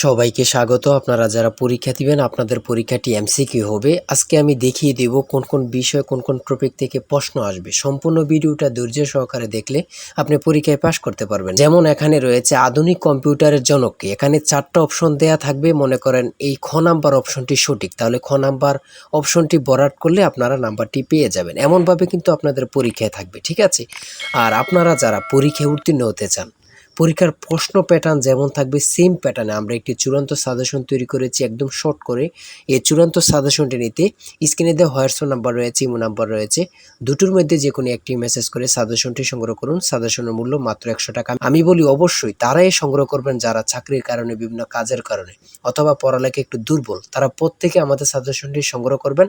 সবাইকে স্বাগত। আপনারা যারা পরীক্ষা দিবেন আপনাদের পরীক্ষাটি এমসিকিউ হবে। আজকে আমি দেখিয়ে দেব কোন কোন বিষয় কোন কোন টপিক থেকে প্রশ্ন আসবে। সম্পূর্ণ ভিডিওটা ধৈর্য সহকারে দেখলে আপনি পরীক্ষায় পাশ করতে পারবেন। যেমন এখানে রয়েছে আধুনিক কম্পিউটারের জনক কে। এখানে 4টা অপশন দেয়া থাকবে। মনে করেন এই খ নাম্বার অপশনটি সঠিক, তাহলে খ নাম্বার অপশনটি ভরাট করলে আপনারা নাম্বারটি পেয়ে যাবেন। এমনভাবে কিন্তু আপনাদের পরীক্ষায় থাকবে, ঠিক আছে? আর আপনারা যারা পরীক্ষায় উত্তীর্ণ হতে চান, পরীক্ষার প্রশ্ন প্যাটার্ন যেমন থাকবে সেম প্যাটার্নে আমরা একটি চূড়ান্ত সাজেশন তৈরি করেছি একদম শর্ট করে। এই চূড়ান্ত সাজেশনটি নিতে স্ক্রিনে দেওয়া হোয়াটসঅ্যাপ নাম্বার রয়েছে, ইমো নাম্বার রয়েছে, দুটোর মধ্যে যে কোনো একটি মেসেজ করে সাজেশনটি সংগ্রহ করুন। সাজেশনের মূল্য মাত্র 100 টাকা। আমি বলি অবশ্যই তারাই সংগ্রহ করবেন যারা চাকরির কারণে, বিভিন্ন কাজের কারণে অথবা পড়ালেখা একটু দুর্বল, তারা প্রত্যেকে আমাদের সাজেশনটি সংগ্রহ করবেন।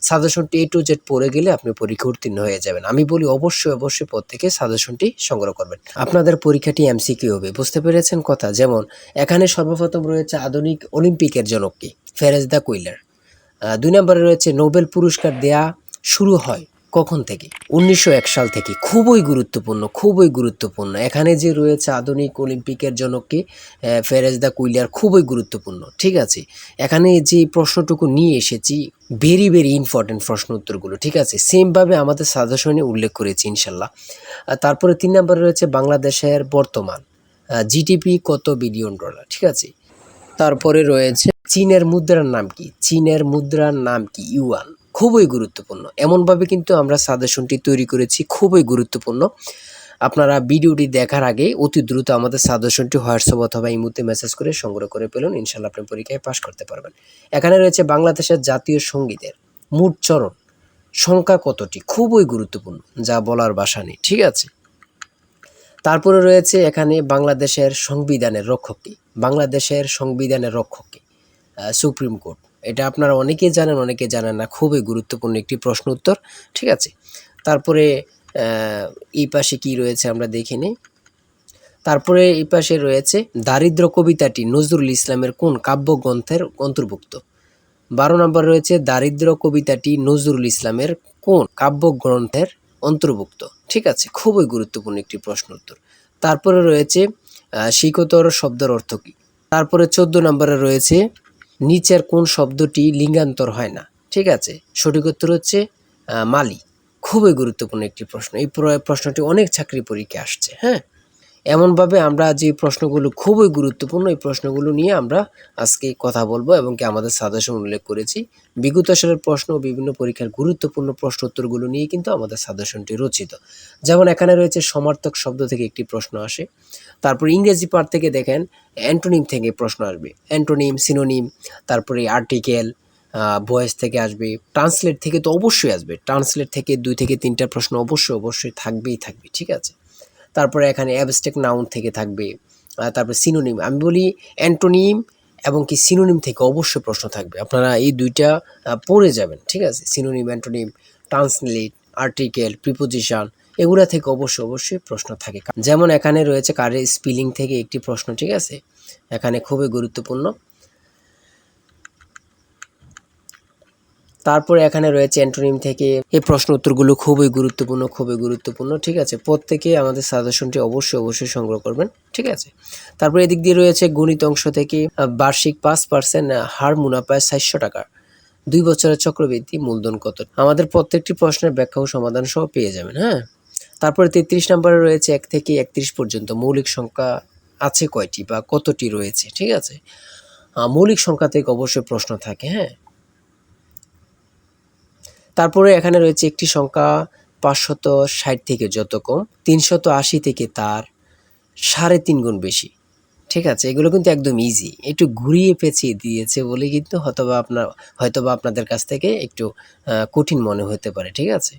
সাজেশনটি A to Z পড়ে গেলে আপনি পরীক্ষা উত্তীর্ণ হয়ে যাবেন। আমি বলি অবশ্যই প্রত্যেকে সাজেশনটি সংগ্রহ করবেন। আপনাদের পরীক্ষাটি এমসিকিউ হবে, বুঝতে পেরেছেন কথা? যেমন এখানে সর্বপ্রথম রয়েছে আধুনিক অলিম্পিকের জনক কে, ফেরেজদা কুইলার। 2 নম্বরে রয়েছে নোবেল পুরস্কার দেয়া শুরু হয় কখন থেকে? 1901 সাল থেকে। খুবই গুরুত্বপূর্ণ। এখানে যে রয়েছে আধুনিক অলিম্পিকের জনক কে, ফেরেজদা কুইলার, খুবই গুরুত্বপূর্ণ, ঠিক আছে? এখানে যে প্রশ্নটুকু নিয়ে এসেছি ভেরি ইম্পর্টেন্ট প্রশ্ন উত্তরগুলো, ঠিক আছে? সেমভাবে আমাদের সাজেশনে উল্লেখ করেছি ইনশাল্লাহ। তারপরে 3 নম্বরে রয়েছে বাংলাদেশের বর্তমান জিডিপি কত বিলিয়ন ডলার, ঠিক আছে? তারপরে রয়েছে চীনের মুদ্রার নাম কি? ইউয়ান। খুবই গুরুত্বপূর্ণ। এমনভাবে কিন্তু আমরা সাজেশনটি তৈরি করেছি, খুবই গুরুত্বপূর্ণ। আপনারা ভিডিওটি দেখার আগে অতি দ্রুত আমাদের সাজেশনটি হোয়াটসঅ্যাপ অথবা ইমোতে মেসেজ করে সংগ্রহ করে ফেলুন। ইনশাল্লাহ আপনি পরীক্ষায় পাশ করতে পারবেন। এখানে রয়েছে বাংলাদেশের জাতীয় সঙ্গীতের মোট চরণ সংখ্যা কতটি? খুবই গুরুত্বপূর্ণ, যা বলার ভাষা নেই, ঠিক আছে? তারপরে রয়েছে এখানে বাংলাদেশের সংবিধানের রক্ষক কে? Supreme court. এটা আপনারা অনেকেই জানেন, অনেকে জানেন না। খুবই গুরুত্বপূর্ণ একটি প্রশ্ন উত্তর, ঠিক আছে? তারপরে এই পাশে কি রয়েছে আমরা দেখে নিই। তারপরে এই পাশে রয়েছে দারিদ্র কবিতাটি নজরুল ইসলামের কোন কাব্যগ্রন্থের অন্তর্ভুক্ত? 12 নম্বর রয়েছে দারিদ্র কবিতাটি নজরুল ইসলামের কোন কাব্যগ্রন্থের অন্তর্ভুক্ত, ঠিক আছে? খুবই গুরুত্বপূর্ণ একটি প্রশ্ন উত্তর। তারপরে রয়েছে শিকতর শব্দের অর্থ কী? তারপরে 14 নম্বরে রয়েছে নিচের কোন শব্দটি লিঙ্গান্তর হয় না, ঠিক আছে? সঠিক উত্তর হচ্ছে মালি। খুবই গুরুত্বপূর্ণ একটি প্রশ্ন। এই প্রশ্নটি অনেক চাকরি পরীক্ষায় আসছে, হ্যাঁ? এমনভাবে আমরা যে প্রশ্নগুলো খুবই গুরুত্বপূর্ণ, এই প্রশ্নগুলো নিয়ে আমরা আজকে কথা বলবো এবং কি আমাদের সাজেশন উল্লেখ করেছি। বিগত সালের প্রশ্ন ও বিভিন্ন পরীক্ষার গুরুত্বপূর্ণ প্রশ্ন উত্তরগুলো নিয়ে কিন্তু আমাদের সাজেশনটি রচিত। যেমন এখানে রয়েছে সমার্থক শব্দ থেকে একটি প্রশ্ন আসে। তারপর ইংরেজি পার্ট থেকে দেখেন অ্যান্টোনিম থেকে প্রশ্ন আসবে। অ্যান্টোনিম, সিনোনিম, তারপরে আর্টিকেল, ভয়েস থেকে আসবে। ট্রান্সলেট থেকে তো অবশ্যই আসবে। ট্রান্সলেট থেকে 2 থেকে 3টা প্রশ্ন অবশ্যই থাকবে, ঠিক আছে? তারপরে এখানে অ্যাবস্ট্রাক্ট নাউন থেকে থাকবে। তারপরে সিনোনিম। আমি বলি অ্যান্টোনিম এবং কি সিনোনিম থেকে অবশ্যই প্রশ্ন থাকবে। আপনারা এই 2টা পড়ে যাবেন, ঠিক আছে? Synonym, antonym, translate, article, preposition, এগুলা থেকে অবশ্যই প্রশ্ন থাকে। যেমন এখানে রয়েছে কারের স্পেলিং থেকে একটি প্রশ্ন, ঠিক আছে? এখানে খুবই গুরুত্বপূর্ণ। তারপরে এখানে রয়েছে অ্যান্টোনিম থেকে। এই প্রশ্ন উত্তরগুলো খুবই গুরুত্বপূর্ণ, ঠিক আছে? প্রত্যেকে আমাদের সাজেশনটি অবশ্যই সংগ্রহ করবেন, ঠিক আছে? তারপরে এদিক দিয়ে রয়েছে গণিত অংশ থেকে বার্ষিক 5% হার মুনাফায় 400 টাকা 2 বছরের চক্রবৃদ্ধি মূলধন কত? আমাদের প্রত্যেকটি প্রশ্নের ব্যাখ্যা ও সমাধান সহ পেয়ে যাবেন, হ্যাঁ? তারপরে 33 নম্বরে রয়েছে 1 থেকে 31 পর্যন্ত মৌলিক সংখ্যা আছে কয়টি বা কতটি রয়েছে, ঠিক আছে? মৌলিক সংখ্যা থেকে অবশ্যই প্রশ্ন থাকে, হ্যাঁ? তারপরে এখানে রয়েছে একটি সংখ্যা 560 থেকে যত কম 380 থেকে তার 3.5 গুণ বেশি, ঠিক আছে? এগুলো কিন্তু একদম ইজি। একটু ঘুরিয়ে পেঁচিয়ে দিয়েছে বলে কিন্তু হয়তোবা আপনাদের কাছ থেকে একটু কঠিন মনে হতে পারে, ঠিক আছে?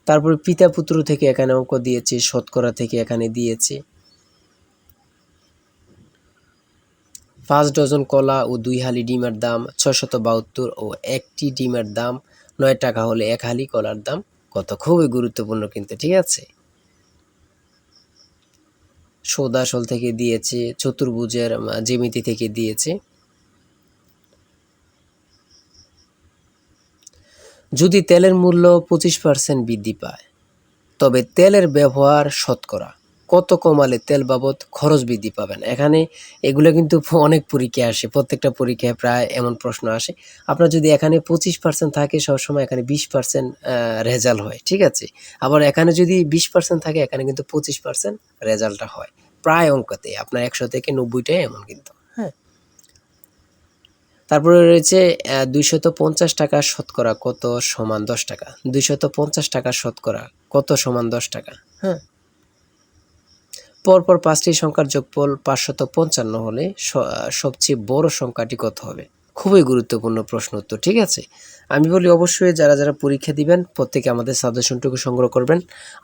তারপরে পিতা পুত্র থেকে এখানে অঙ্ক দিয়েছে, শতকরা থেকে এখানে দিয়েছে। 5 ডজন কলা ও 2 হালি ডিমের দাম 672 ও 1টি ডিমের দাম 9 টাকা হলে 1 হালি কলার দাম কত? খুবই গুরুত্বপূর্ণ কিন্তু, ঠিক আছে? সৌদাসল থেকে দিয়েছে, চতুর্ভুজের জ্যামিতি থেকে দিয়েছে। যদি তেলের মূল্য 25% বৃদ্ধি পায় তবে তেলের ব্যবহার শতকরা কত কমালে তেল বাবদ খরচ বৃদ্ধি পাবেন। এখানে এগুলো কিন্তু অনেক পরীক্ষায় আসে, প্রত্যেকটা পরীক্ষায় প্রায় এমন প্রশ্ন আসে। আপনার যদি এখানে 25% থাকে সবসময় এখানে 20% রেজাল্ট হয়, ঠিক আছে? আবার এখানে যদি 20% থাকে এখানে কিন্তু 25% রেজাল্টটা হয় প্রায় অঙ্কতে। আপনার 100 থেকে 90টাই এমন কিন্তু, হ্যাঁ? তারপরে রয়েছে 250 টাকা শতকরা কত সমান 10 টাকা। 250 টাকা শতকরা কত সমান 10 টাকা, হ্যাঁ? পরপর 5টি সংখ্যার যোগফল 555 হলে সবচেয়ে বড় সংখ্যাটি কত হবে? খুবই গুরুত্বপূর্ণ প্রশ্ন উত্তর, ঠিক আছে? আমি বলি অবশ্যই যারা পরীক্ষা দিবেন প্রত্যেকে আমাদের সাজেশনটুকু সংগ্রহ করবেন।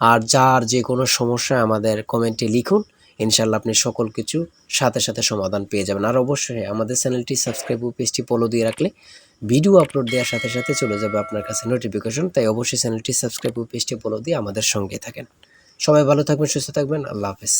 আর যার যে কোনো সমস্যা আমাদের কমেন্টে লিখুন। ইনশাআল্লাহ আপনি সকল কিছু সাথে সমাধান পেয়ে যাবেন। আর অবশ্যই আমাদের চ্যানেলটি সাবস্ক্রাইব ও পেজটি ফলো দিয়ে রাখলে ভিডিও আপলোড দেওয়ার সাথে চলে যাবে আপনার কাছে নোটিফিকেশন। তাই অবশ্যই চ্যানেলটি সাবস্ক্রাইব ও পেজটি ফলো দিয়ে আমাদের সঙ্গে থাকেন। সবাই ভালো থাকবেন, সুস্থ থাকবেন। আল্লাহ হাফেজ।